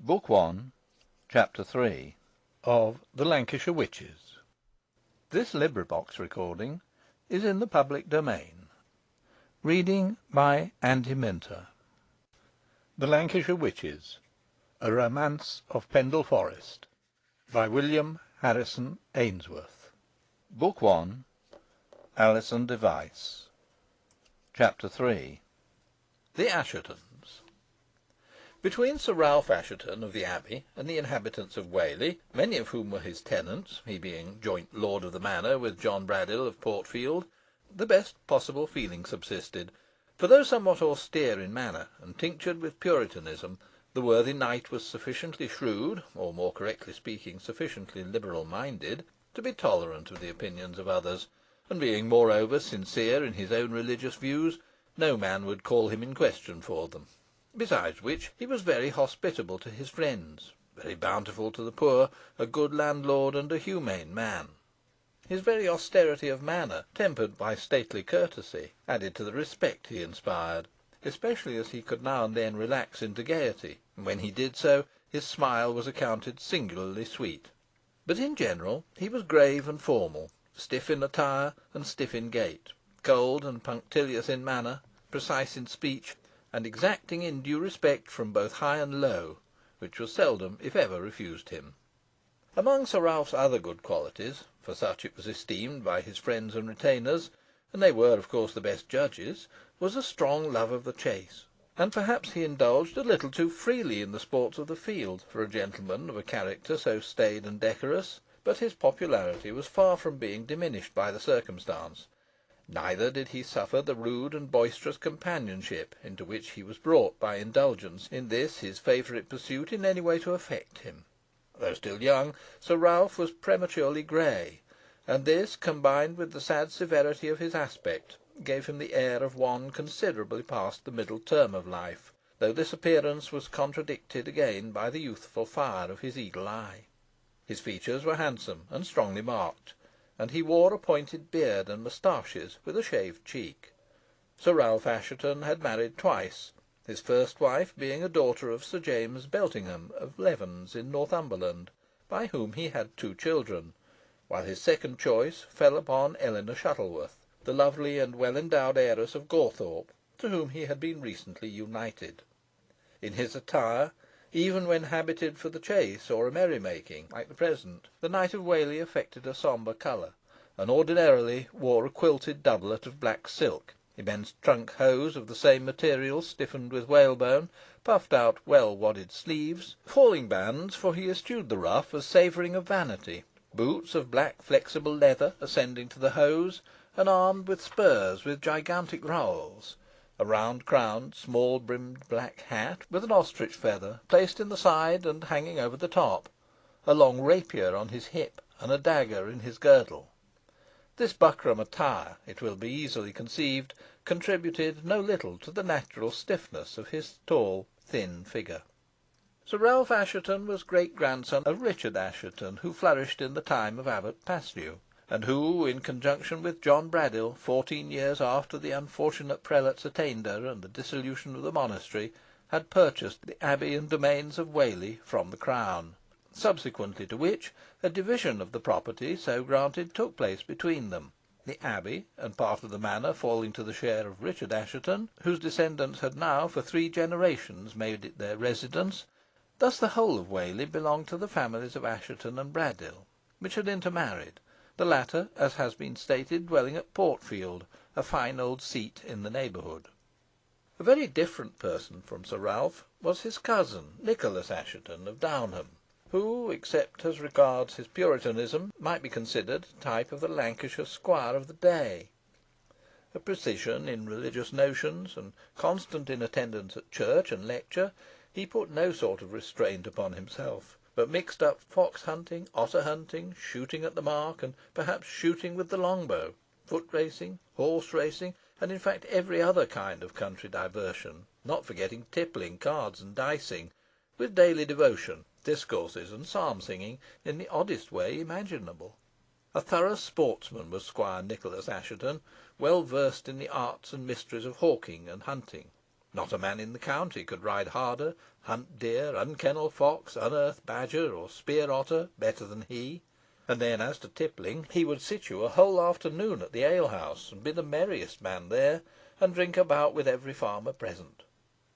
Book 1, Chapter 3 of the Lancashire Witches. This recording is in the public domain. Reading by Andy Minter. The Lancashire Witches, a Romance of Pendle Forest, by William Harrison Ainsworth. Book 1, Alison Device. Chapter 3 The Asshetons. Between Sir Ralph Assheton of the Abbey and the inhabitants of Whalley, many of whom were his tenants, he being joint lord of the manor with John Braddyll of Portfield, the best possible feeling subsisted, for though somewhat austere in manner, and tinctured with puritanism, the worthy knight was sufficiently shrewd, or more correctly speaking, sufficiently liberal-minded, to be tolerant of the opinions of others, and being moreover sincere in his own religious views, no man would call him in question for them. Besides which, he was very hospitable to his friends, very bountiful to the poor, a good landlord, and a humane man. His very austerity of manner, tempered by stately courtesy, added to the respect he inspired, especially as he could now and then relax into gaiety, and when he did so, his smile was accounted singularly sweet. But in general he was grave and formal, stiff in attire and stiff in gait, cold and punctilious in manner, precise in speech, and exacting in due respect from both high and low, which was seldom, if ever, refused him. Among Sir Ralph's other good qualities, for such it was esteemed by his friends and retainers, and they were of course the best judges, was a strong love of the chase, and perhaps he indulged a little too freely in the sports of the field for a gentleman of a character so staid and decorous, but his popularity was far from being diminished by the circumstance. Neither did he suffer the rude and boisterous companionship into which he was brought by indulgence in this his favourite pursuit in any way to affect him. Though still young, Sir Ralph was prematurely grey, and this, combined with the sad severity of his aspect, gave him the air of one considerably past the middle term of life, though this appearance was contradicted again by the youthful fire of his eagle eye. His features were handsome and strongly marked, and he wore a pointed beard and moustaches with a shaved cheek. Sir Ralph Assheton had married twice, his first wife being a daughter of Sir James Beltingham of Levens in Northumberland, by whom he had 2 children, while his second choice fell upon Eleanor Shuttleworth, the lovely and well-endowed heiress of Gawthorpe, to whom he had been recently united. In his attire, even when habited for the chase or a merry-making, like the present, the Knight of Whalley affected a sombre colour, and ordinarily wore a quilted doublet of black silk, immense trunk hose of the same material stiffened with whalebone, puffed out well-wadded sleeves, falling bands, for he eschewed the ruff as savouring of vanity, boots of black flexible leather ascending to the hose, and armed with spurs with gigantic rowels, a round-crowned, small-brimmed black hat, with an ostrich feather placed in the side and hanging over the top, a long rapier on his hip, and a dagger in his girdle. This buckram attire, it will be easily conceived, contributed no little to the natural stiffness of his tall, thin figure. Sir Ralph Assheton was great-grandson of Richard Assheton, who flourished in the time of Abbot Paslew, and who, in conjunction with John Braddyll, 14 years after the unfortunate prelate's attainder and the dissolution of the monastery, had purchased the abbey and domains of Whalley from the crown, subsequently to which a division of the property so granted took place between them, the abbey and part of the manor falling to the share of Richard Assheton, whose descendants had now for 3 generations made it their residence. Thus the whole of Whalley belonged to the families of Assheton and Braddyll, which had intermarried, the latter, as has been stated, dwelling at Portfield, a fine old seat in the neighbourhood. A very different person from Sir Ralph was his cousin, Nicholas Assheton of Downham, who, except as regards his puritanism, might be considered a type of the Lancashire squire of the day. A precision in religious notions, and constant in attendance at church and lecture, he put no sort of restraint upon himself, but mixed up fox hunting, otter hunting, shooting at the mark, and perhaps shooting with the longbow, foot racing, horse racing, and in fact every other kind of country diversion, not forgetting tippling, cards, and dicing, with daily devotion, discourses, and psalm singing, in the oddest way imaginable. A thorough sportsman was Squire Nicholas Assheton, well versed in the arts and mysteries of hawking and hunting, Not a man in the county could ride harder, hunt deer, unkennel fox, unearth badger, or spear otter, better than he. And then, as to tippling, he would sit you a whole afternoon at the alehouse, and be the merriest man there, and drink a bout with every farmer present.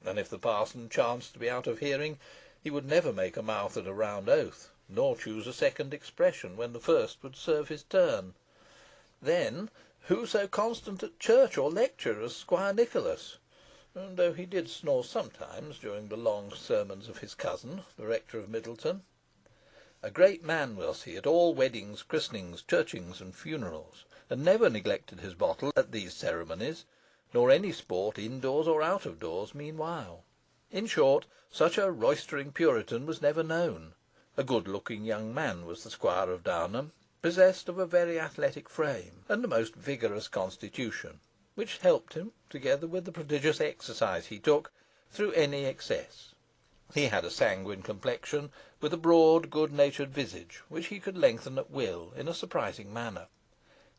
And if the parson chanced to be out of hearing, he would never make a mouth at a round oath, nor choose a second expression when the first would serve his turn. Then, who so constant at church or lecture as Squire Nicholas? And though he did snore sometimes during the long sermons of his cousin, the rector of Middleton. A great man was he at all weddings, christenings, churchings, and funerals, and never neglected his bottle at these ceremonies, nor any sport indoors or out of doors meanwhile. In short, such a roystering Puritan was never known. A good-looking young man was the Squire of Downham, possessed of a very athletic frame, and a most vigorous constitution, which helped him, together with the prodigious exercise he took, through any excess. He had a sanguine complexion, with a broad, good-natured visage, which he could lengthen at will, in a surprising manner.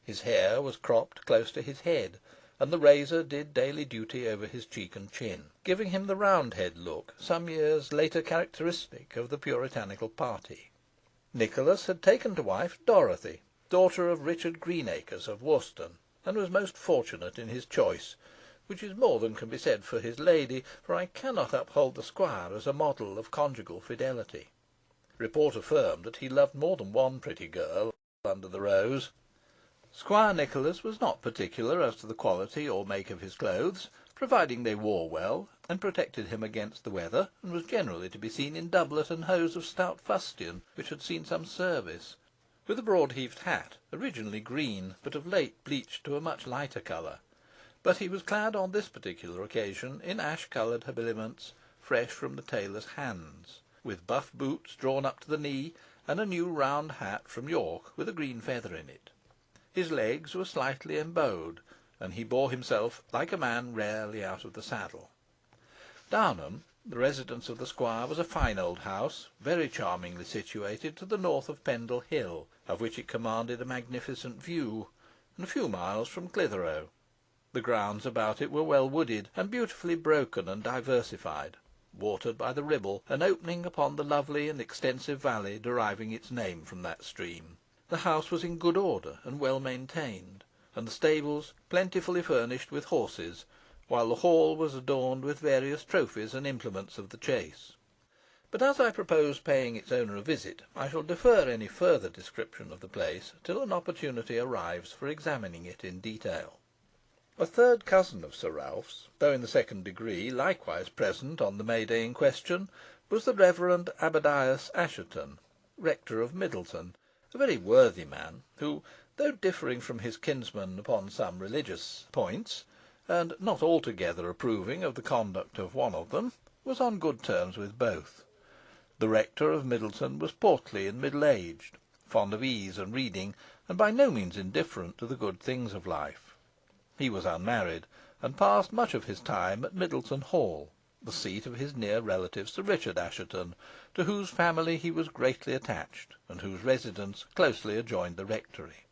His hair was cropped close to his head, and the razor did daily duty over his cheek and chin, giving him the Roundhead look, some years later characteristic of the puritanical party. Nicholas had taken to wife Dorothy, daughter of Richard Greenacres of Worston, and was most fortunate in his choice, which is more than can be said for his lady, for I cannot uphold the squire as a model of conjugal fidelity. Report affirmed that he loved more than one pretty girl under the rose. Squire Nicholas was not particular as to the quality or make of his clothes, providing they wore well, and protected him against the weather, and was generally to be seen in doublet and hose of stout fustian, which had seen some service, with a broad-heaved hat, originally green, but of late bleached to a much lighter colour. But he was clad on this particular occasion in ash-coloured habiliments, fresh from the tailor's hands, with buff boots drawn up to the knee, and a new round hat from York with a green feather in it. His legs were slightly embowed, and he bore himself like a man rarely out of the saddle. Downham, the residence of the squire, was a fine old house, very charmingly situated to the north of Pendle Hill, of which it commanded a magnificent view, and a few miles from Clithero. The grounds about it were well wooded, and beautifully broken and diversified, watered by the Ribble, and opening upon the lovely and extensive valley deriving its name from that stream. The house was in good order and well maintained, and the stables plentifully furnished with horses, while the hall was adorned with various trophies and implements of the chase. But as I propose paying its owner a visit, I shall defer any further description of the place till an opportunity arrives for examining it in detail. A third cousin of Sir Ralph's, though in the second degree, likewise present on the May Day in question, was the Reverend Abdias Assheton, rector of Middleton, a very worthy man, who, though differing from his kinsman upon some religious points, and not altogether approving of the conduct of one of them, was on good terms with both. The rector of Middleton was portly and middle-aged, fond of ease and reading, and by no means indifferent to the good things of life. He was unmarried, and passed much of his time at Middleton Hall, the seat of his near relative Sir Richard Assheton, to whose family he was greatly attached, and whose residence closely adjoined the rectory.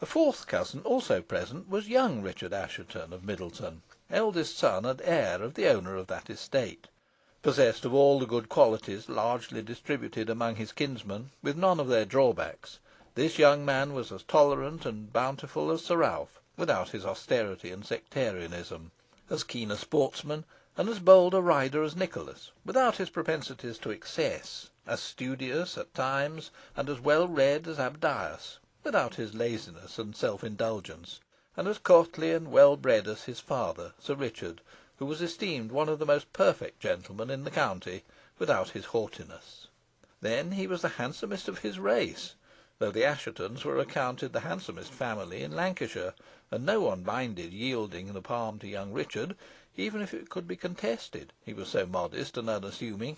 A fourth cousin also present was young Richard Assheton of Middleton, eldest son and heir of the owner of that estate. Possessed of all the good qualities largely distributed among his kinsmen, with none of their drawbacks, this young man was as tolerant and bountiful as Sir Ralph, without his austerity and sectarianism, as keen a sportsman and as bold a rider as Nicholas, without his propensities to excess, as studious at times, and as well read as Abdias, without his laziness and self-indulgence, and as courtly and well bred as his father, Sir Richard, who was esteemed one of the most perfect gentlemen in the county, without his haughtiness. Then he was the handsomest of his race, though the Asshetons were accounted the handsomest family in Lancashire, and no one minded yielding the palm to young Richard, even if it could be contested, he was so modest and unassuming.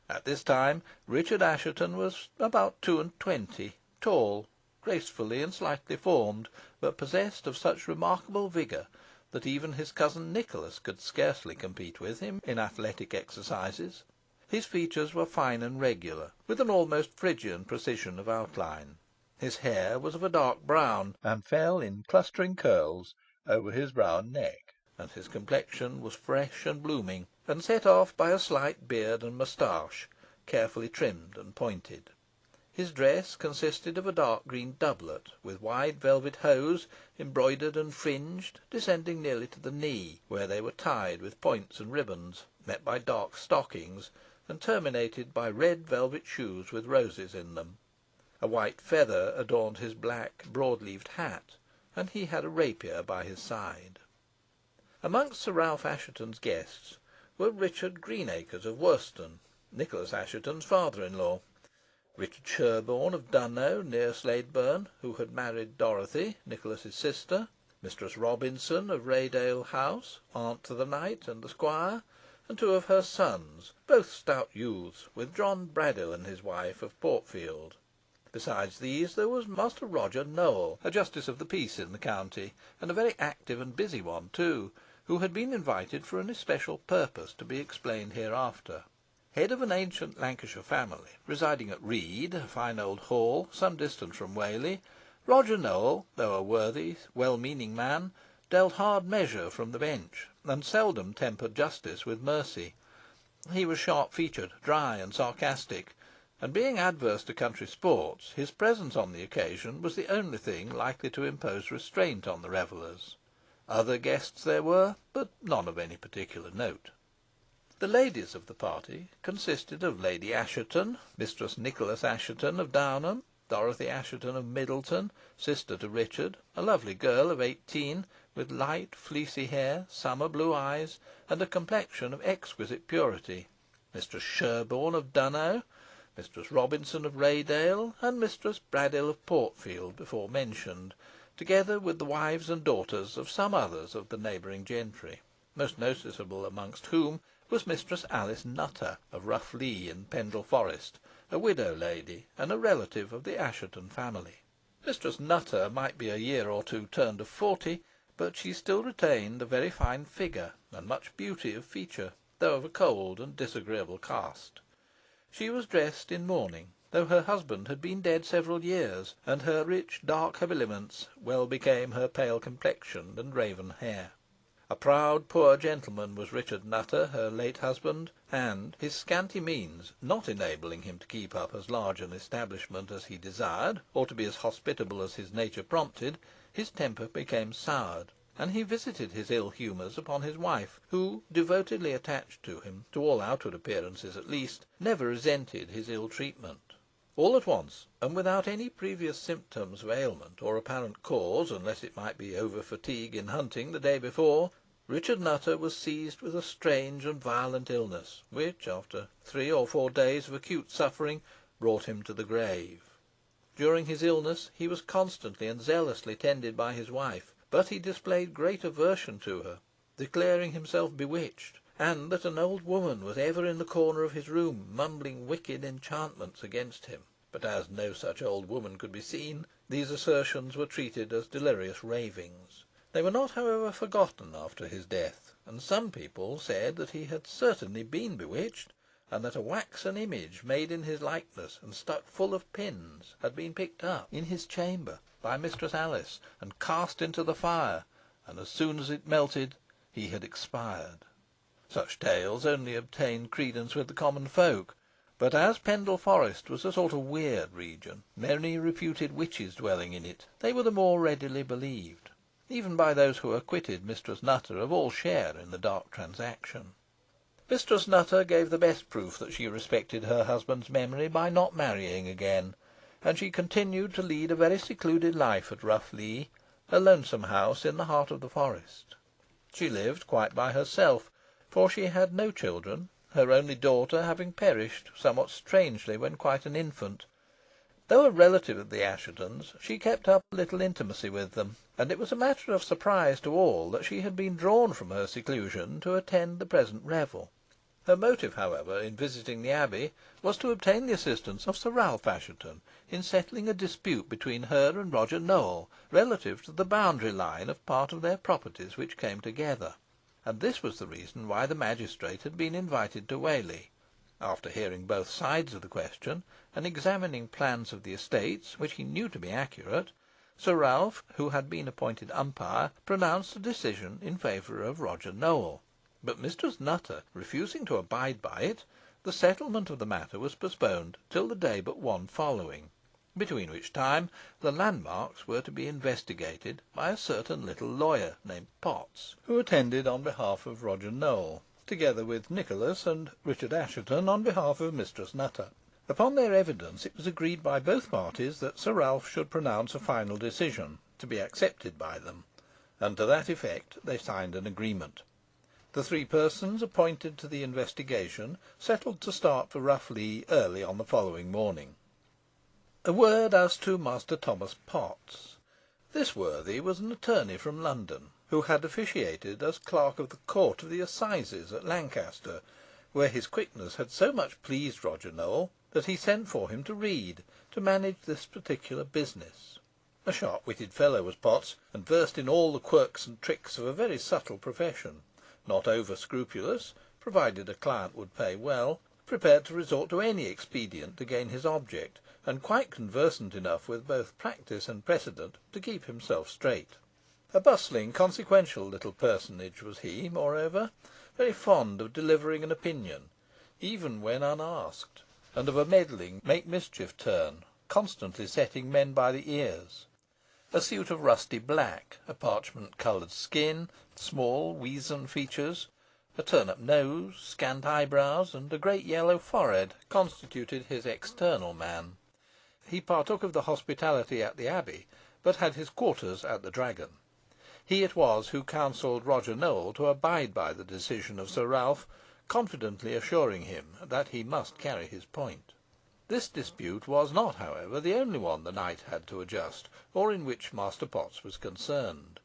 At this time Richard Assheton was about 22, tall, gracefully and slightly formed, but possessed of such remarkable vigour that even his cousin Nicholas could scarcely compete with him in athletic exercises. His features were fine and regular, with an almost Phrygian precision of outline. His hair was of a dark brown, and fell in clustering curls over his brow and neck. and his complexion was fresh and blooming, and set off by a slight beard and moustache, carefully trimmed and pointed. His dress consisted of a dark green doublet, with wide velvet hose, embroidered and fringed, descending nearly to the knee, where they were tied with points and ribbons, met by dark stockings, and terminated by red velvet shoes with roses in them. A white feather adorned his black broad-leaved hat, and he had a rapier by his side. Amongst Sir Ralph Assheton's guests were Richard Greenacres of Worston, Nicholas Assheton's father-in-law, Richard Sherborne of Dunnow, near Sladeburne, who had married Dorothy, Nicholas's sister, Mistress Robinson of Raydale House, aunt to the knight and the squire, and two of her sons, both stout youths, with John Braddyll and his wife of Portfield. Besides these, there was Master Roger Nowell, a justice of the peace in the county, and a very active and busy one too, who had been invited for an especial purpose to be explained hereafter. Head of an ancient Lancashire family, residing at Read, a fine old hall, some distance from Whalley, Roger Nowell, though a worthy, well-meaning man, dealt hard measure from the bench, and seldom tempered justice with mercy. He was sharp-featured, dry, and sarcastic, and being adverse to country sports, his presence on the occasion was the only thing likely to impose restraint on the revellers. Other guests there were, but none of any particular note. The ladies of the party consisted of Lady Assheton, Mistress Nicholas Assheton of Downham, Dorothy Assheton of Middleton, sister to Richard, a lovely girl of 18, with light fleecy hair, summer blue eyes, and a complexion of exquisite purity, Mistress Sherborne of Dunnow, Mistress Robinson of Raydale, and Mistress Braddyll of Portfield, before mentioned, together with the wives and daughters of some others of the neighbouring gentry, most noticeable amongst whom was Mistress Alice Nutter of Rough Lee in Pendle Forest, a widow lady, and a relative of the Assheton family. Mistress Nutter might be a year or two turned of 40, but she still retained a very fine figure and much beauty of feature, though of a cold and disagreeable cast. She was dressed in mourning, though her husband had been dead several years, and her rich dark habiliments well became her pale complexion and raven hair. A proud poor gentleman was Richard Nutter, her late husband, and, his scanty means not enabling him to keep up as large an establishment as he desired, or to be as hospitable as his nature prompted, his temper became soured, and he visited his ill humours upon his wife, who, devotedly attached to him, to all outward appearances at least, never resented his ill treatment. All at once, and without any previous symptoms of ailment or apparent cause, unless it might be over-fatigue in hunting the day before, Richard Nutter was seized with a strange and violent illness, which, after 3 or 4 days of acute suffering, brought him to the grave. During his illness he was constantly and zealously tended by his wife, but he displayed great aversion to her, declaring himself bewitched, and that an old woman was ever in the corner of his room mumbling wicked enchantments against him. But as no such old woman could be seen, these assertions were treated as delirious ravings. They were not, however, forgotten after his death, and some people said that he had certainly been bewitched, and that a waxen image, made in his likeness and stuck full of pins, had been picked up in his chamber by Mistress Alice, and cast into the fire, and as soon as it melted he had expired. Such tales only obtained credence with the common folk, but as Pendle Forest was a sort of weird region, many reputed witches dwelling in it, they were the more readily believed, even by those who acquitted Mistress Nutter of all share in the dark transaction. Mistress Nutter gave the best proof that she respected her husband's memory by not marrying again, and she continued to lead a very secluded life at Rough Lee, a lonesome house in the heart of the forest. She lived quite by herself, for she had no children, her only daughter having perished somewhat strangely when quite an infant. Though a relative of the Asshetons, she kept up a little intimacy with them, and it was a matter of surprise to all that she had been drawn from her seclusion to attend the present revel. Her motive, however, in visiting the abbey, was to obtain the assistance of Sir Ralph Assheton in settling a dispute between her and Roger Nowell, relative to the boundary line of part of their properties which came together, and this was the reason why the magistrate had been invited to Whalley. After hearing both sides of the question, and examining plans of the estates, which he knew to be accurate, Sir Ralph, who had been appointed umpire, pronounced a decision in favour of Roger Nowell; but Mistress Nutter refusing to abide by it, the settlement of the matter was postponed till the day but one following, between which time the landmarks were to be investigated by a certain little lawyer named Potts, who attended on behalf of Roger Nowell, together with Nicholas and Richard Assheton on behalf of Mistress Nutter. Upon their evidence it was agreed by both parties that Sir Ralph should pronounce a final decision, to be accepted by them, and to that effect they signed an agreement. The three persons appointed to the investigation settled to start for Rough Lee early on the following morning. A word as to Master Thomas Potts. This worthy was an attorney from London, who had officiated as clerk of the court of the assizes at Lancaster, where his quickness had so much pleased Roger Nowell that he sent for him to read, to manage this particular business. A sharp-witted fellow was Potts, and versed in all the quirks and tricks of a very subtle profession, not over-scrupulous, provided a client would pay well, prepared to resort to any expedient to gain his object, and quite conversant enough with both practice and precedent to keep himself straight. A bustling, consequential little personage was he, moreover, very fond of delivering an opinion, even when unasked, and of a meddling, make-mischief turn, constantly setting men by the ears. A suit of rusty black, a parchment-coloured skin, small weazen features, a turn-up nose, scant eyebrows, and a great yellow forehead, constituted his external man. He partook of the hospitality at the Abbey, but had his quarters at the Dragon. He it was who counselled Roger Nowell to abide by the decision of Sir Ralph, confidently assuring him that he must carry his point. This dispute was not, however, the only one the knight had to adjust, or in which Master Potts was concerned.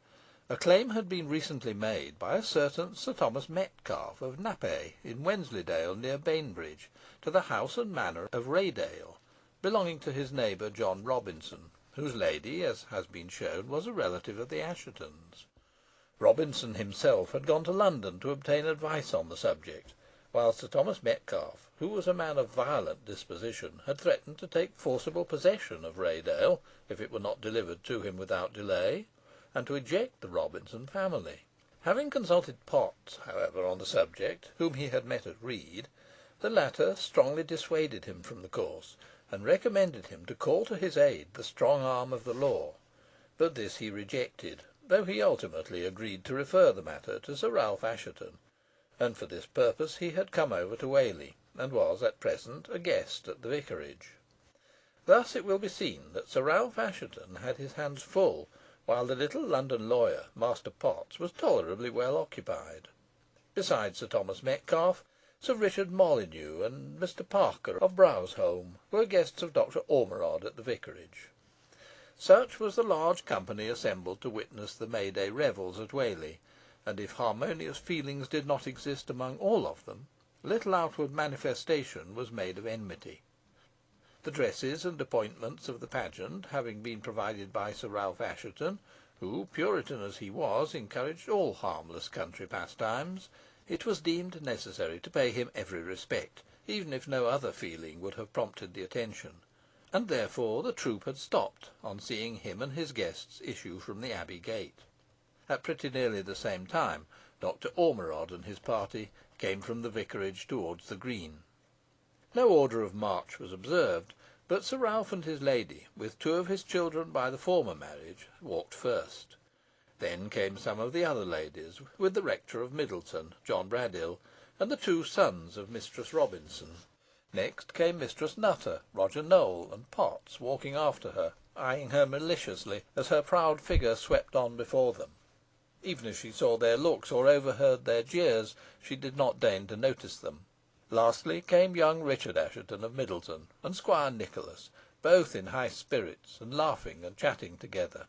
A claim had been recently made by a certain Sir Thomas Metcalfe of Nappay, in Wensleydale, near Bainbridge, to the house and manor of Raydale, belonging to his neighbour John Robinson, whose lady, as has been shown, was a relative of the Asshetons. Robinson himself had gone to London to obtain advice on the subject, while Sir Thomas Metcalfe, who was a man of violent disposition, had threatened to take forcible possession of Raydale, if it were not delivered to him without delay, and to eject the Robinson family. Having consulted Potts, however, on the subject, whom he had met at Read, the latter strongly dissuaded him from the course, and recommended him to call to his aid the strong arm of the law; but this he rejected, though he ultimately agreed to refer the matter to Sir Ralph Assheton, and for this purpose he had come over to Whalley, and was at present a guest at the vicarage. Thus it will be seen that Sir Ralph Assheton had his hands full, while the little London lawyer, Master Potts, was tolerably well occupied. Besides Sir Thomas Metcalfe, Sir Richard Molyneux and Mr. Parker of Browsholme were guests of Dr. Ormerod at the vicarage. Such was the large company assembled to witness the May Day revels at Whalley, and if harmonious feelings did not exist among all of them, little outward manifestation was made of enmity. The dresses and appointments of the pageant having been provided by Sir Ralph Assheton, who, Puritan as he was, encouraged all harmless country pastimes, it was deemed necessary to pay him every respect, even if no other feeling would have prompted the attention, and therefore the troop had stopped on seeing him and his guests issue from the Abbey gate. At pretty nearly the same time, Dr. Ormerod and his party came from the vicarage towards the green. No order of march was observed, but Sir Ralph and his lady, with two of his children by the former marriage, walked first. Then came some of the other ladies, with the rector of Middleton, John Braddyll, and the two sons of Mistress Robinson. Next came Mistress Nutter, Roger Nowell, and Potts walking after her, eyeing her maliciously as her proud figure swept on before them. Even if she saw their looks or overheard their jeers, she did not deign to notice them. Lastly came young Richard Assheton of Middleton, and Squire Nicholas, both in high spirits, and laughing and chatting together.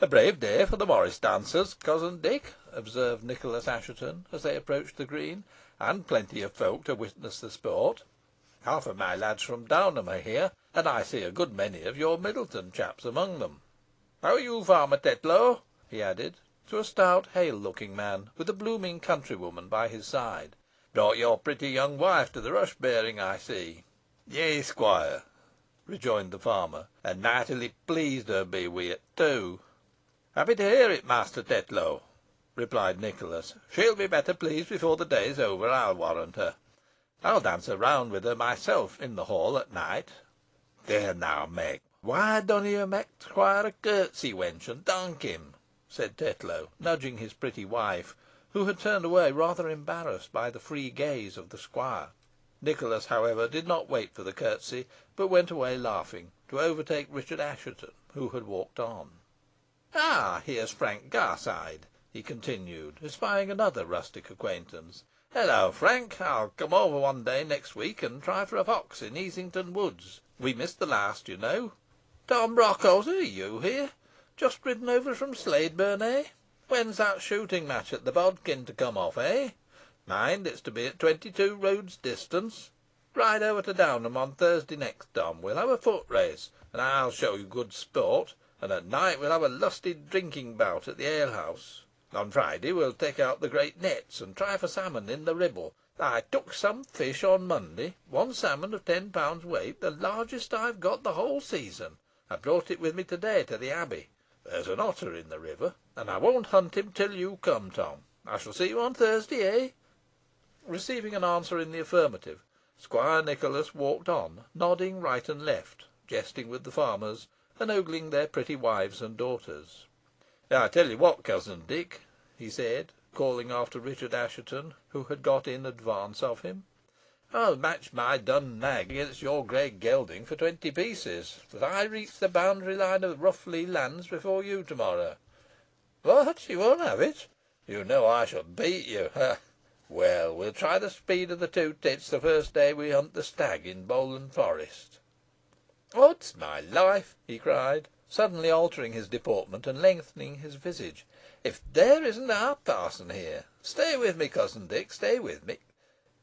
"A brave day for the morris dancers, cousin Dick," observed Nicholas Assheton, as they approached the green, "and plenty of folk to witness the sport. Half of my lads from Downham are here, and I see a good many of your Middleton chaps among them. How are you, Farmer Tetlow?" he added, to a stout, hale-looking man, with a blooming countrywoman by his side. "Brought your pretty young wife to the rush bearing, I see." "Yea, squire," rejoined the farmer, "and mightily pleased her be wi' it, too." "Happy to hear it, Master Tetlow," replied Nicholas. "She'll be better pleased before the day's over, I'll warrant her. I'll dance a round with her myself in the hall at night. Theere now, Meg, why dunna you mak t' squire a curtsey, wench, and thank him?" said Tetlow, nudging his pretty wife, who had turned away rather embarrassed by the free gaze of the squire. Nicholas, however, did not wait for the curtsey, but went away laughing, to overtake Richard Assheton, who had walked on. "Ah, here's Frank Garside," he continued, espying another rustic acquaintance. "Hullo, Frank! I'll come over one day next week, and try for a fox in Easington Woods. We missed the last, you know. Tom Brockholes, are you here? Just ridden over from Sladeburne, eh? When's that shooting match at the Bodkin to come off, eh? Mind, it's to be at 22 roods distance. Ride over to Downham on Thursday next, Tom. We'll have a foot race, and I'll show you good sport, and at night we'll have a lusty drinking bout at the alehouse. On Friday we'll take out the great nets, and try for salmon in the Ribble. I took some fish on Monday, one salmon of 10 pounds weight, the largest I've got the whole season. I brought it with me to day to the Abbey. There's an otter in the river, and I won't hunt him till you come, Tom. I shall see you on Thursday, eh?" Receiving an answer in the affirmative, Squire Nicholas walked on, nodding right and left, jesting with the farmers, and ogling their pretty wives and daughters. "I tell you what, cousin Dick," he said, calling after Richard Assheton, who had got in advance of him, "I'll match my dun nag against your grey gelding for 20 pieces, that I reach the boundary line of the Rough Lee lands before you to morrow. What, you won't have it? You know I shall beat you. Ha! Well, we'll try the speed of the two tits the first day we hunt the stag in Bowland Forest. Odds my life!" he cried, suddenly altering his deportment and lengthening his visage, "if there isn't our parson here! Stay with me, cousin Dick, stay with me.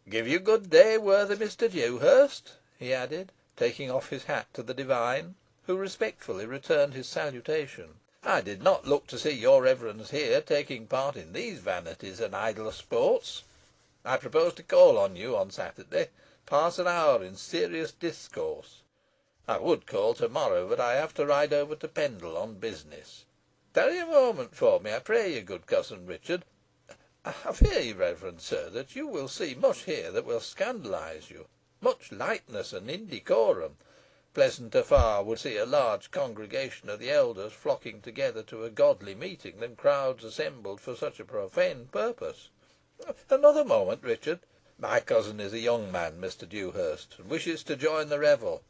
Give you good day, worthy Mr. Dewhurst," he added, taking off his hat to the divine, who respectfully returned his salutation. "I did not look to see your reverence here taking part in these vanities and idle sports. I propose to call on you on Saturday, pass an hour in serious discourse. I would call to morrow, but I have to ride over to Pendle on business. Tarry a moment for me, I pray you, good cousin Richard. I fear you, reverend sir, that you will see much here that will scandalise you. Much lightness and indecorum. Pleasanter far would see a large congregation of the elders flocking together to a godly meeting than crowds assembled for such a profane purpose. Another moment, Richard. My cousin is a young man, Mr. Dewhurst, and wishes to join the revel.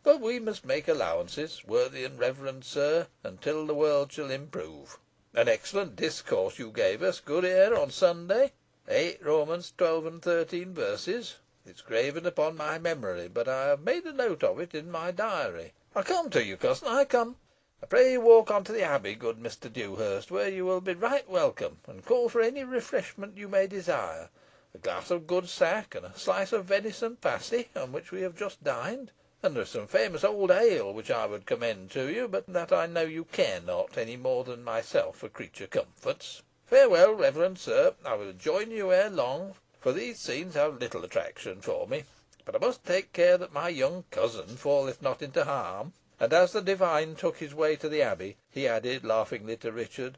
But we must make allowances, worthy and reverend sir, until the world shall improve. An excellent discourse you gave us, good ear, on Sunday. 8 Romans 12 and 13 verses. It's graven upon my memory, but I have made a note of it in my diary. I come to you, cousin, I come. I pray you walk on to the Abbey, good Mr. Dewhurst, where you will be right welcome, and call for any refreshment you may desire. A glass of good sack, and a slice of venison pasty, on which we have just dined. And there is some famous old ale which I would commend to you, but that I know you care not, any more than myself, for creature comforts. Farewell, reverend sir. I will join you ere long, for these scenes have little attraction for me. But I must take care that my young cousin falleth not into harm." And as the divine took his way to the Abbey, he added laughingly to Richard,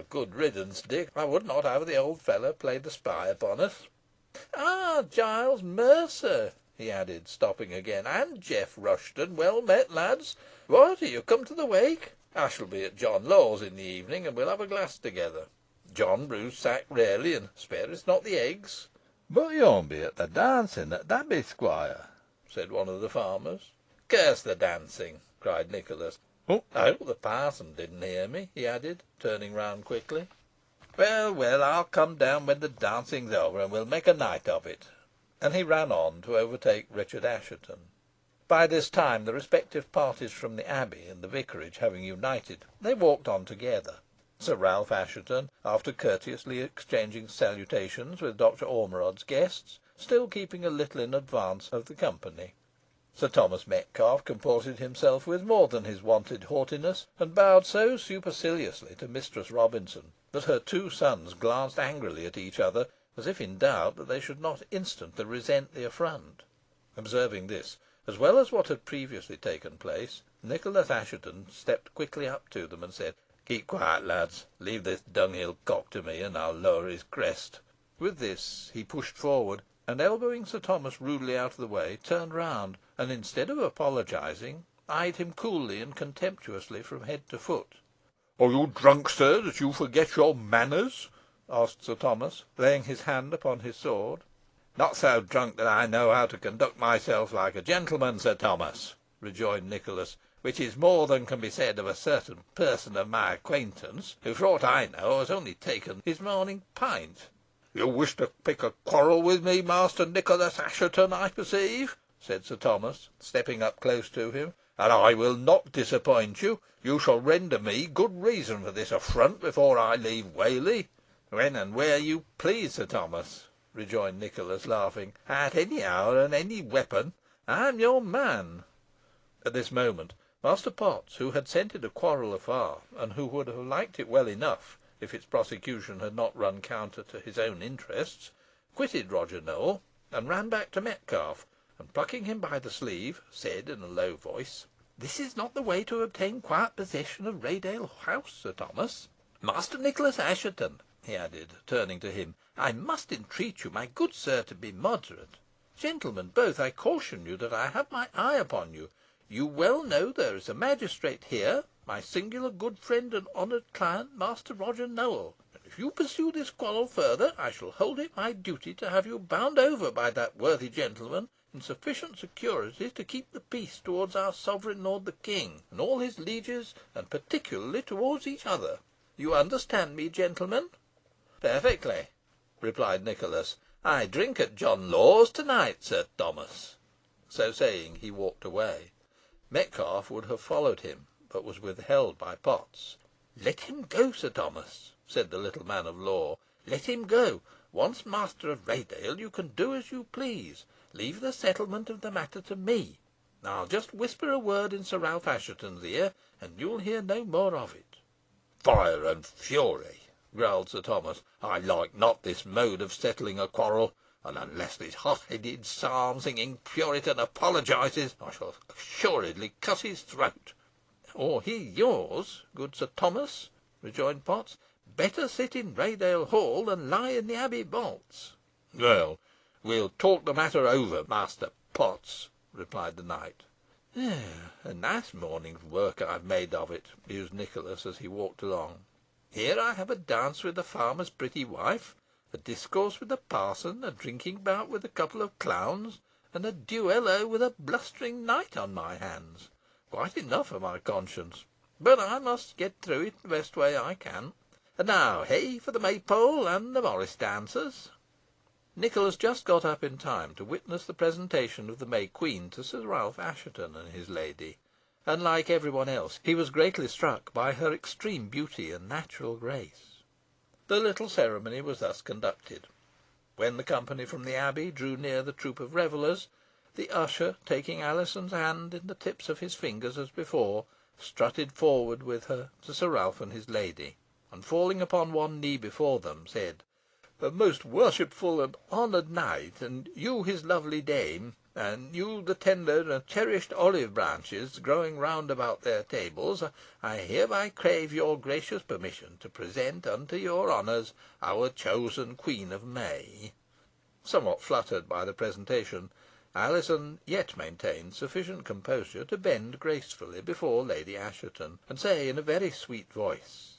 "Good riddance, Dick. I would not have the old fellow play the spy upon us. Ah, Giles Mercer," he added, stopping again, "and Jeff Rushton. Well met, lads. What, are you come to the wake? I shall be at John Law's in the evening, and we'll have a glass together. John brews sack rarely, and spareth not the eggs." "But you'll be at the dancing at the Abbey, squire," said one of the farmers. "Curse the dancing!" cried Nicholas. Oh. "I hope the parson didn't hear me," he added, turning round quickly. "Well, well, I'll come down when the dancing's over, and we'll make a night of it." And he ran on to overtake Richard Assheton. By this time, the respective parties from the Abbey and the vicarage having united, they walked on together. Sir Ralph Assheton, after courteously exchanging salutations with Dr. Ormerod's guests, still keeping a little in advance of the company. Sir Thomas Metcalfe comported himself with more than his wonted haughtiness, and bowed so superciliously to Mistress Robinson, that her two sons glanced angrily at each other, as if in doubt that they should not instantly resent the affront. Observing this, As well as what had previously taken place, Nicholas Assheton stepped quickly up to them, and said, "Keep quiet, lads. Leave this dunghill cock to me, and I'll lower his crest." With this he pushed forward, and elbowing Sir Thomas rudely out of the way, turned round, and instead of apologising, eyed him coolly and contemptuously from head to foot. "Are you drunk, sir, that you forget your manners?" asked Sir Thomas, laying his hand upon his sword. "Not so drunk that I know how to conduct myself like a gentleman, Sir Thomas," rejoined Nicholas, "which is more than can be said of a certain person of my acquaintance, who, for aught I know, has only taken his morning pint." "You wish to pick a quarrel with me, Master Nicholas Assheton, I perceive," said Sir Thomas, stepping up close to him, "and I will not disappoint you. You shall render me good reason for this affront before I leave Whalley." "When and where you please, Sir Thomas," rejoined Nicholas, laughing. "At any hour and any weapon. I am your man." At this moment, Master Potts, who had scented a quarrel afar, and who would have liked it well enough if its prosecution had not run counter to his own interests, quitted Roger Nowell, and ran back to Metcalfe, and plucking him by the sleeve, said in a low voice, "This is not the way to obtain quiet possession of Raydale House, Sir Thomas. Master Nicholas Assheton," he added, turning to him, "I must entreat you, my good sir, to be moderate. Gentlemen both, I caution you that I have my eye upon you. You well know there is a magistrate here, my singular good friend and honoured client, Master Roger Nowell, and if you pursue this quarrel further, I shall hold it my duty to have you bound over by that worthy gentleman in sufficient security to keep the peace towards our sovereign lord the king, and all his lieges, and particularly towards each other. You understand me, gentlemen?" "Perfectly," replied Nicholas. "I drink at John Law's to night, Sir Thomas." So saying, he walked away. Metcalfe would have followed him, but was withheld by Potts. "Let him go, Sir Thomas," said the little man of law. "Let him go. Once master of Raydale, you can do as you please. Leave the settlement of the matter to me. I'll just whisper a word in Sir Ralph Assheton's ear, and you'll hear no more of it." "Fire and fury!" growled Sir Thomas. "I like not this mode of settling a quarrel, and unless this hot-headed psalm-singing Puritan apologises, I shall assuredly cut his throat." "Or he yours, good Sir Thomas," rejoined Potts. "Better sit in Raydale Hall than lie in the Abbey vaults." "Well, we'll talk the matter over, Master Potts," replied the knight. "A nice morning's work I've made of it," mused Nicholas, as he walked along. "Here I have a dance with a farmer's pretty wife, a discourse with a parson, a drinking bout with a couple of clowns, and a duello with a blustering knight on my hands. Quite enough for my conscience. But I must get through it the best way I can. And now, hey for the Maypole and the Morris dancers." Nicholas just got up in time to witness the presentation of the May Queen to Sir Ralph Assheton and his lady, and, like every one else, he was greatly struck by her extreme beauty and natural grace. The little ceremony was thus conducted. When the company from the Abbey drew near the troop of revellers, the usher, taking Alizon's hand in the tips of his fingers as before, strutted forward with her to Sir Ralph and his lady, and falling upon one knee before them, said, "Most worshipful and honoured knight, and you his lovely dame, and you the tender and cherished olive branches growing round about their tables, I hereby crave your gracious permission to present unto your honours our chosen Queen of May." Somewhat fluttered by the presentation, Alizon yet maintained sufficient composure to bend gracefully before Lady Assheton, and say, in a very sweet voice,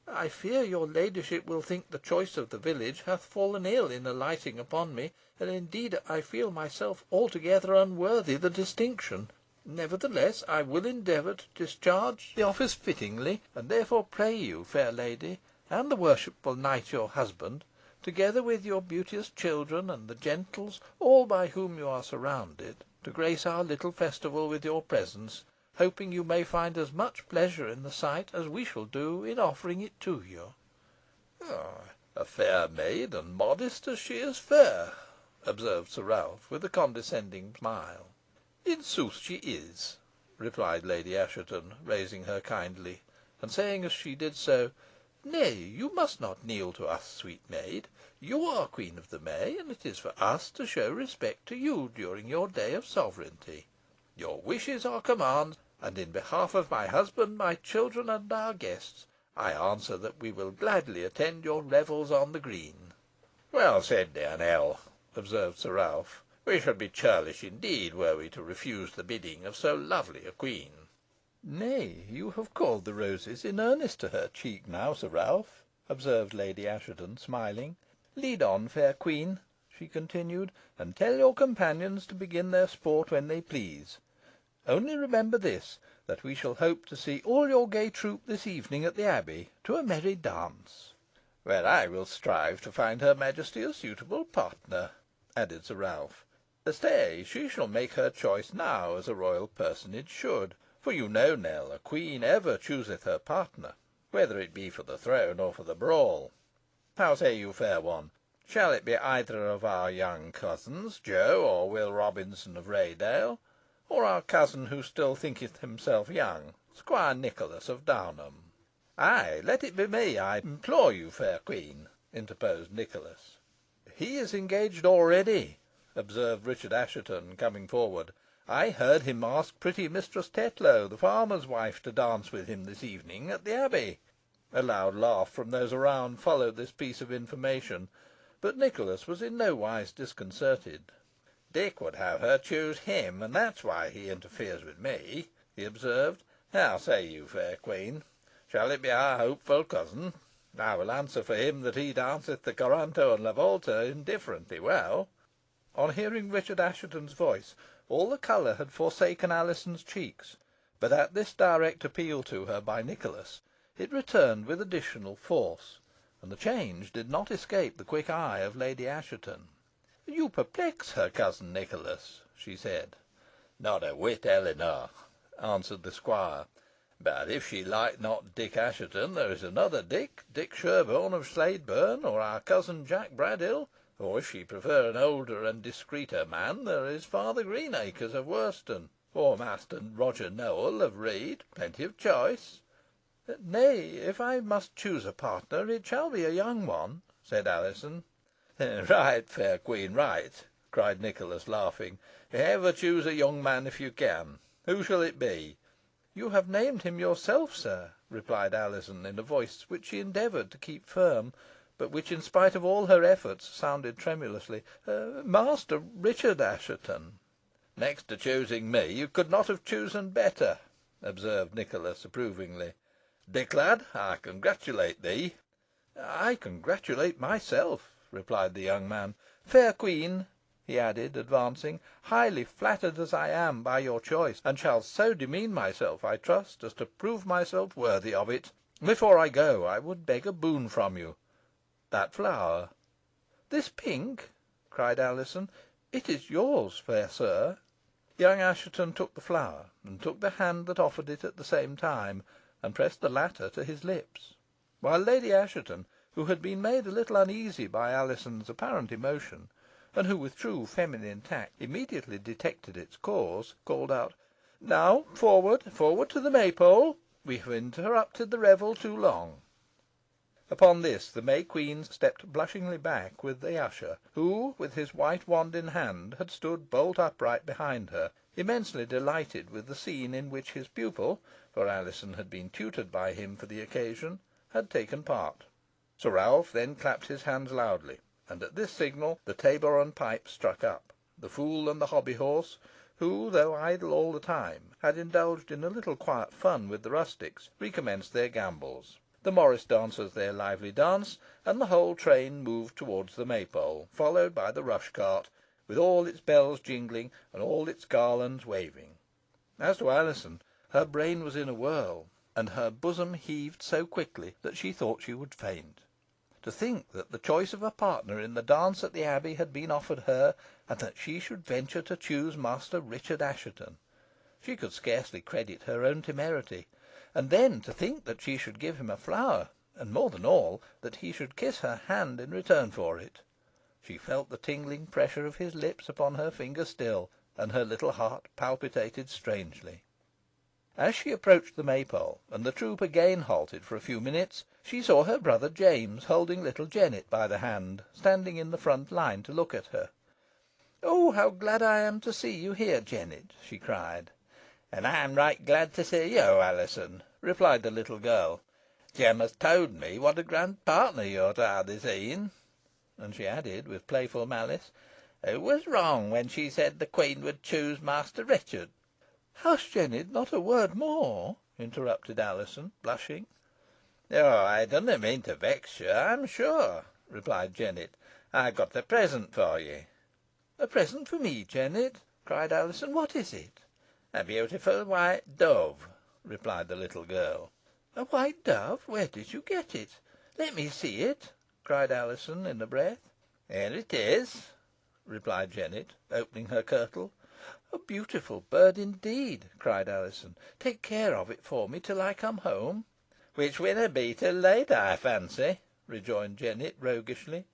"I fear your ladyship will think the choice of the village hath fallen ill in alighting upon me, and indeed I feel myself altogether unworthy the distinction. Nevertheless, I will endeavour to discharge the office fittingly, and therefore pray you, fair lady, and the worshipful knight your husband, together with your beauteous children and the gentles, all by whom you are surrounded, to grace our little festival with your presence, hoping you may find as much pleasure in the sight as we shall do in offering it to you." "A fair maid, and modest as she is fair," observed Sir Ralph, with a condescending smile. "In sooth she is," replied Lady Assheton, raising her kindly, and saying as she did so, "Nay, you must not kneel to us, sweet maid. You are Queen of the May, and it is for us to show respect to you during your day of sovereignty. Your wishes are commands, and in behalf of my husband, my children, and our guests, I answer that we will gladly attend your revels on the green." "Well said, dear Nell," observed Sir Ralph. "We should be churlish indeed were we to refuse the bidding of so lovely a queen." "Nay, you have called the roses in earnest to her cheek now, Sir Ralph," observed Lady Assheton, smiling. "Lead on, fair queen," she continued, "and tell your companions to begin their sport when they please. Only remember this, that we shall hope to see all your gay troop this evening at the Abbey, to a merry dance." "Where I will strive to find her Majesty a suitable partner," added Sir Ralph. "Stay, she shall make her choice now, as a royal personage should. For you know, Nell, a queen ever chooseth her partner, whether it be for the throne or for the brawl. How say you, fair one? Shall it be either of our young cousins, Joe or Will Robinson of Raydale, or our cousin who still thinketh himself young, Squire Nicholas of Downham?" "Ay, let it be me, I implore you, fair queen," interposed Nicholas. "He is engaged already," observed Richard Assheton, coming forward. "I heard him ask pretty Mistress Tetlow, the farmer's wife, to dance with him this evening at the Abbey." A loud laugh from those around followed this piece of information, but Nicholas was in no wise disconcerted. "Dick would have her choose him, and that's why he interferes with me," he observed. "How say you, fair queen? Shall it be our hopeful cousin? I will answer for him that he danceth the coranto and la volta indifferently well." On hearing Richard Assheton's voice, all the colour had forsaken Alizon's cheeks, but at this direct appeal to her by Nicholas, it returned with additional force, and the change did not escape the quick eye of Lady Assheton. "You perplex her, cousin Nicholas," she said. "Not a whit, Eleanor," answered the squire. "But if she like not Dick Assheton, there is another Dick, Dick Sherborne of Sladeburne, or our cousin Jack Braddyll; or if she prefer an older and discreeter man, there is Father Greenacres of Worston, or Master Roger Nowell of Read. Plenty of choice." "Nay, if I must choose a partner, it shall be a young one," said Alizon. "Right, fair queen, right," cried Nicholas, laughing. "Ever choose a young man if you can. Who shall it be?" "You have named him yourself, sir," replied Alizon, in a voice which she endeavoured to keep firm, but which, in spite of all her efforts, sounded tremulously. "Master Richard Assheton." "Next to choosing me, you could not have chosen better," observed Nicholas, approvingly. "Dick, lad, I congratulate thee." "I congratulate myself," replied the young man. "Fair queen," he added, advancing, "highly flattered as I am by your choice, and shall so demean myself, I trust, as to prove myself worthy of it. Before I go, I would beg a boon from you. That flower." "This pink?" cried Alizon. "It is yours, fair sir." Young Assheton took the flower, and took the hand that offered it at the same time, and pressed the latter to his lips; while Lady Assheton, who had been made a little uneasy by Alizon's apparent emotion, and who with true feminine tact immediately detected its cause, called out "Now, forward, forward to the Maypole. We have interrupted the revel too long." Upon this the May Queen stepped blushingly back with the usher, who, with his white wand in hand, had stood bolt upright behind her, immensely delighted with the scene in which his pupil, for Alizon had been tutored by him for the occasion, had taken part. Sir Ralph then clapped his hands loudly, and at this signal the tabor and pipe struck up. The fool and the hobby horse, who, though idle all the time, had indulged in a little quiet fun with the rustics, recommenced their gambols, the morris dancers their lively dance, and the whole train moved towards the Maypole, followed by the rush cart, with all its bells jingling and all its garlands waving. As to Alizon, her brain was in a whirl, and her bosom heaved so quickly that she thought she would faint. To think that the choice of a partner in the dance at the Abbey had been offered her, and that she should venture to choose Master Richard Assheton! She could scarcely credit her own temerity. And then to think that she should give him a flower, and, more than all, that he should kiss her hand in return for it. She felt the tingling pressure of his lips upon her finger still, and her little heart palpitated strangely. As she approached the Maypole, and the troop again halted for a few minutes, she saw her brother James holding little Jennet by the hand, standing in the front line to look at her. "Oh, how glad I am to see you here, Jennet!" she cried. "And I am right glad to see you, Alizon," replied the little girl. "Jem has told me what a grand partner you are to ha this e'en." And she added, with playful malice, "Who was wrong when she said the Queen would choose Master Richard?" "Hush, Jennet! Not a word more," interrupted Alizon, blushing. "Oh, I dunna mean to vex you, I'm sure," replied Jennet. "I've got a present for ye." "A present for me, Jennet!" cried Alizon. "What is it?" "A beautiful white dove," replied the little girl. "A white dove! Where did you get it? Let me see it," cried Alizon, in a breath. "Here it is," replied Jennet, opening her kirtle. "A beautiful bird, indeed!" cried Alizon. "Take care of it for me till I come home." "Which winna be till late, ey fancy," rejoined Jennet, roguishly.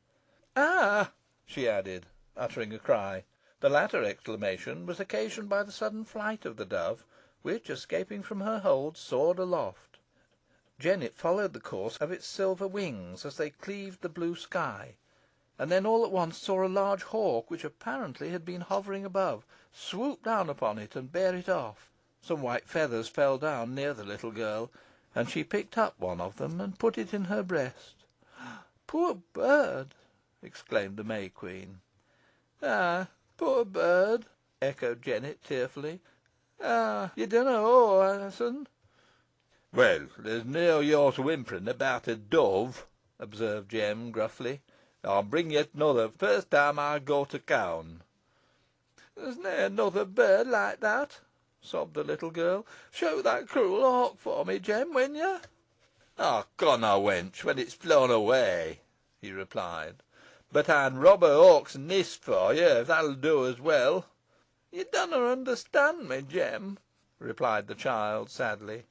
"Ah!" she added, uttering a cry. The latter exclamation was occasioned by the sudden flight of the dove, which, escaping from her hold, soared aloft. Jennet followed the course of its silver wings as they cleaved the blue sky, and then all at once saw a large hawk, which apparently had been hovering above, swoop down upon it and bear it off. Some white feathers fell down near the little girl, and she picked up one of them and put it in her breast. "Poor bird!" exclaimed the May Queen. "Ay, poor bird!" echoed Jennet, tearfully. "Ah, ye dunna know, Alizon." "Well, there's no use whimpering about a dove," observed Jem, gruffly. "I'll bring ye another first time I go to town." "There's ne'er another bird like that," sobbed the little girl. "Shoot that cruel hawk for me, Jem, win ye?" "Ey conna, wench, when it's flown away," he replied. "But ey'n rob a hawk's neest for ye, if that'll do as well." "Ye dunna understand me, Jem," replied the child, sadly.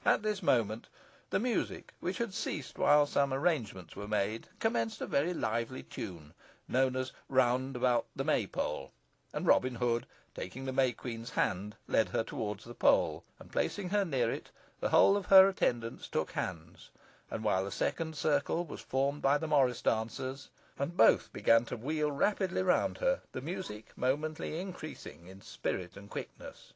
At this moment the music, which had ceased while some arrangements were made, commenced a very lively tune, known as "Round about the Maypole," and Robin Hood, taking the May Queen's hand, led her towards the pole, and placing her near it, the whole of her attendants took hands, and while a second circle was formed by the morris dancers, and both began to wheel rapidly round her, the music momently increasing in spirit and quickness.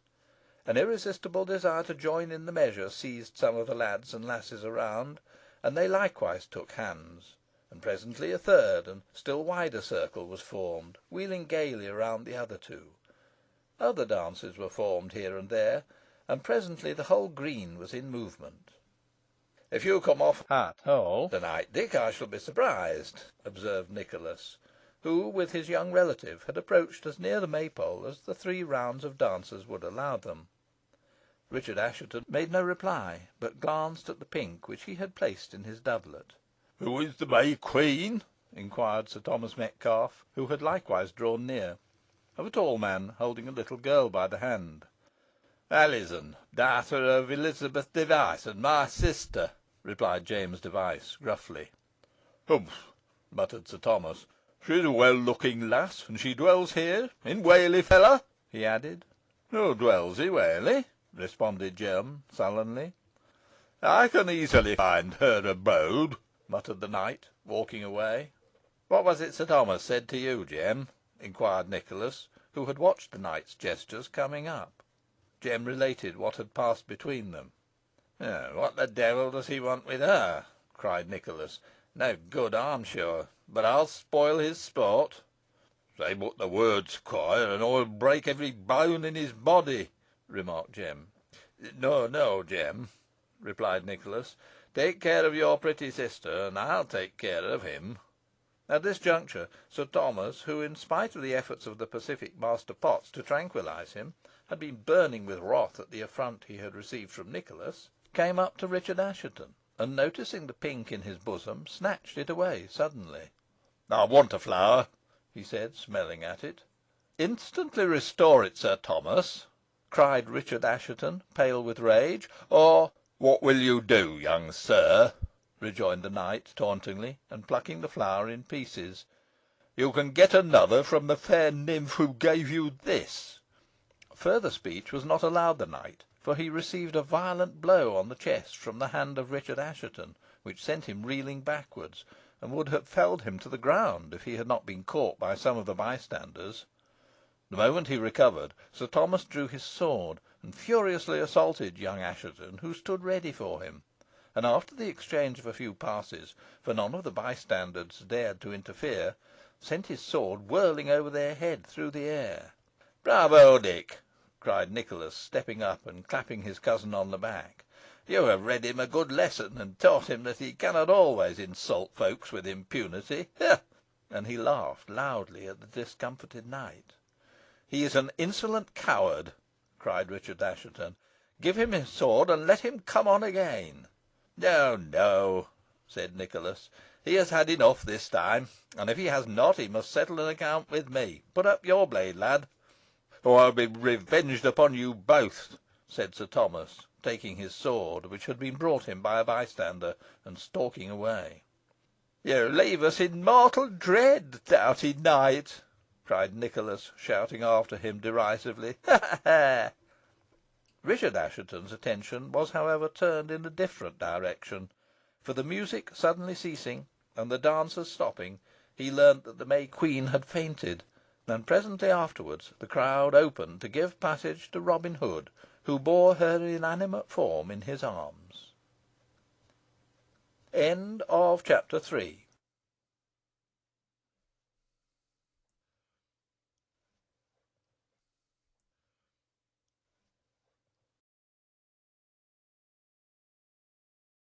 An irresistible desire to join in the measure seized some of the lads and lasses around, and they likewise took hands, and presently a third and still wider circle was formed, wheeling gaily around the other two. Other dances were formed here and there, and presently the whole green was in movement. "If you come off Hart Hole to night, Dick, I shall be surprised," observed Nicholas, who, with his young relative, had approached as near the Maypole as the 3 rounds of dancers would allow them. Richard Assheton made no reply, but glanced at the pink which he had placed in his doublet. "Who is the May Queen?" inquired Sir Thomas Metcalfe, who had likewise drawn near, of a tall man holding a little girl by the hand. "Alizon, daughter of Elizabeth Device, and my sister," replied James Device, gruffly. "Humph!" muttered Sir Thomas. "She's a well looking lass, and she dwells here, in Whalley Fellow," he added. "Who dwells in Whalley?" responded Jem, sullenly. "I can easily find her abode," muttered the knight, walking away. "What was it Sir Thomas said to you, Jem?" inquired Nicholas, who had watched the knight's gestures coming up. Jem related what had passed between them. "What the devil does he want with her?" cried Nicholas. "No good, I'm sure. But I'll spoil his sport." "Say but the word, squire, and I'll break every bone in his body," remarked Jem. "No, no, Jem," replied Nicholas. "Take care of your pretty sister, and I'll take care of him." At this juncture, Sir Thomas, who, in spite of the efforts of the pacific Master Potts to tranquillise him, had been burning with wrath at the affront he had received from Nicholas, came up to Richard Assheton, and, noticing the pink in his bosom, snatched it away suddenly. "I want a flower," he said, smelling at it. "Instantly restore it, Sir Thomas," cried Richard Assheton, pale with rage, "or—" "What will you do, young sir?" rejoined the knight, tauntingly, and plucking the flower in pieces. "You can get another from the fair nymph who gave you this." Further speech was not allowed the knight, for he received a violent blow on the chest from the hand of Richard Assheton, which sent him reeling backwards, and would have felled him to the ground if he had not been caught by some of the bystanders. The moment he recovered, Sir Thomas drew his sword, and furiously assaulted young Assheton, who stood ready for him, and after the exchange of a few passes, for none of the bystanders dared to interfere, sent his sword whirling over their head through the air. "Bravo, Dick!" cried Nicholas, stepping up and clapping his cousin on the back. "You have read him a good lesson, and taught him that he cannot always insult folks with impunity. Ha!" And he laughed loudly at the discomfited knight. "He is an insolent coward," cried Richard Assheton. "Give him his sword, and let him come on again." "No, no," said Nicholas. "He has had enough this time, and if he has not, he must settle an account with me. Put up your blade, lad." "Or I'll be revenged upon you both," said Sir Thomas, taking his sword, which had been brought him by a bystander, and stalking away. "You leave us in mortal dread, doughty knight," cried Nicholas, shouting after him derisively. "Ha! ha!" Richard Assheton's attention was, however, turned in a different direction, for the music suddenly ceasing, and the dancers stopping, he learnt that the May Queen had fainted, and presently afterwards the crowd opened to give passage to Robin Hood, who bore her inanimate form in his arms. CHAPTER 4